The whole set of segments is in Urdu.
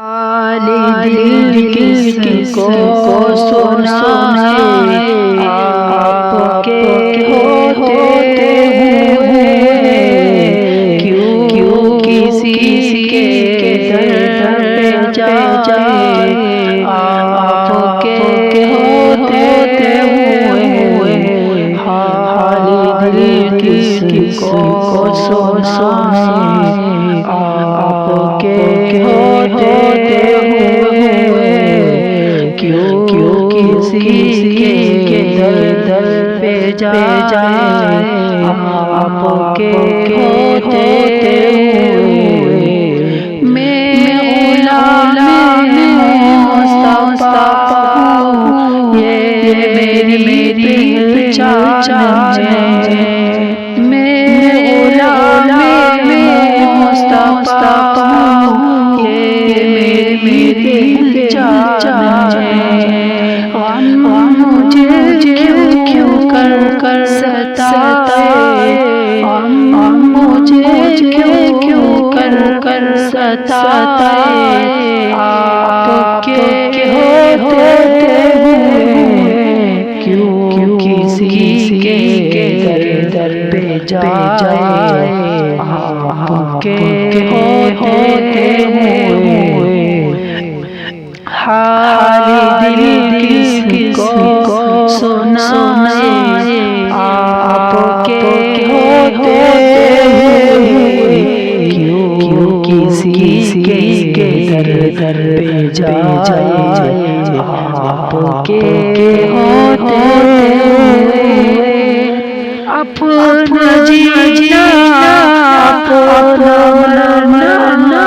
حال دل کس کو سنائے آپ کے ہوتے ہوئے کیوں کسی کے در پہ جائے آپ کے ہوتے ہوئے حال دل کس کو سنائے آپ کے ہوتے ہوئے کیوں کسی کے در پہ جائے آپ کے ہوتے ہوئے میں غلام مصطفیٰ ہوں یہ میری پہچان ہے میں غلام مصطفیٰ ہوں یہ میری پہچان ہے مجھے کیوں کر ستائے مجھے کیوں کر ستائے آپ کے ہوتے ہوئے کیوں کسی کے در پہ جائے آپ کے ہوتے ہوئے حال دل کس کو سنائے آپ کے ہوتے ہوئے کیوں کسی کے در پہ جائے آپ کے ہوتے ہوئے اپنا جینا اپنا مرنا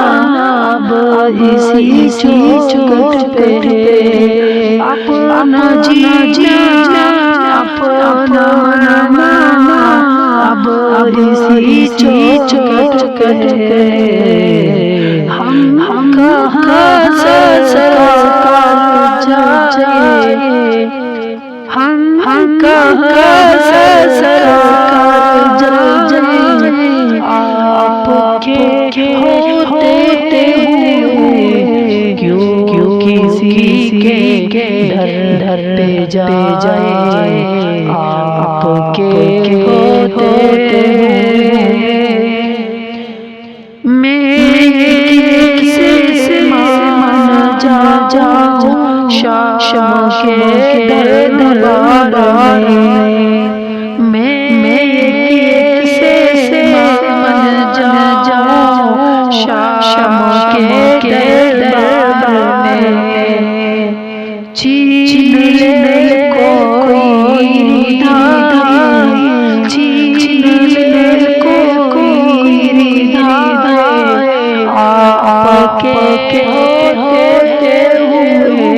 اب اسی چوکٹ پہ اپنا جینا اپنا مرنا اب اسی چوکٹ پہ ہم کہاں سرکار جائے ہم کہاں سرکار جائے آپ کے ہوتے ہوئے کیوں کسی کے در پہ جائے آپ کے ہوتے ہوئے میں کسی مان جاؤں شام کے دربار میں کسی مان جاؤں شام کے دربار میں چھین لے کوئی دھائی چھین لے کوئی دھائی آپ کے ہوتے ہوئے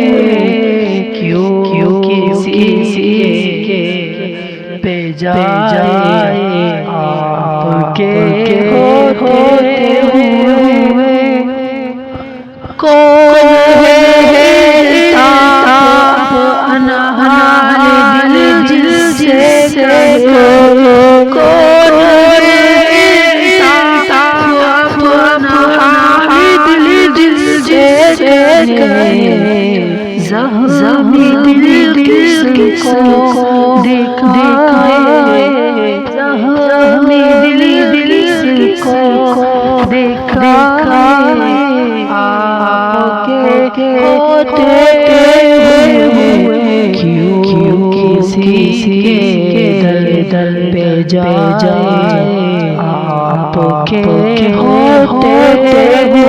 کیوں کسی کے پہ جائے آپ کے ہوتے ہوئے کون ہے تاب انحال دل سے کون ہے تاب انحال دل سے زخمی دل کس کو دکھائے زخمی دل کو دکھائے آپ کے ہوتے ہوئے کیوں کسی کے در پہ جائے آپ کے ہوتے ہوئے